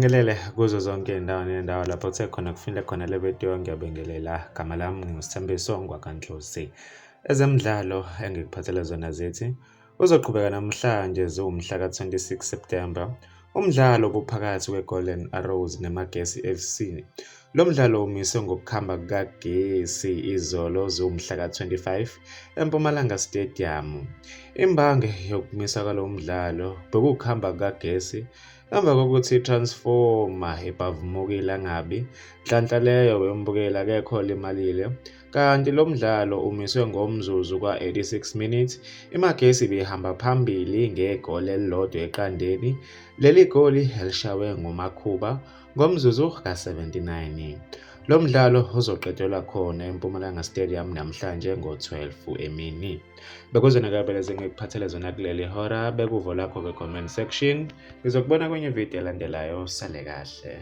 Ngibingelele kuzo zonke iy'ndawo nendawo lapho kuthe khona kufinde khona le video ngiyabingelela. Gama lami nginguSithembiso Ngwakanhlosi. Ezemidlalo engikuphathele zona zithi uzoqhubeka namhlanje ziwumhla ka-26 September. Umdlalo obuphakathi kwe-Golden Arrows neMagesi FC. Lo mdlalo umiswe ngokuhamba kukagesi izolo ziwumhla ka-25 eMpumalanga Stadium. Imbangi yokumiswa kwalo mdlalo bekuwukuhamba kukagesi emva kokuthi i-transformer ibhavumukile angabi. Nhlanhla leyo wembukela akekho olimalile. Kanti lo mdlalo umiswe ngomzuzu kwa-86 minutes. IMagesi ibihamba phambili ngegoli elilodwa eqandeni. Leli goli elishawe nguMakhuba ngomzuzu ka-79. Lo mdlalo uzoqedelwa khona eMpumalanga Stadium namhlanje ngo-12 emini. Bekuzona kabeleze ngikuphathele zona kuleli hora. Bekuvo lakho kwe-comment section. Ngizokubona kwenye video elandelayo. Sale kahle.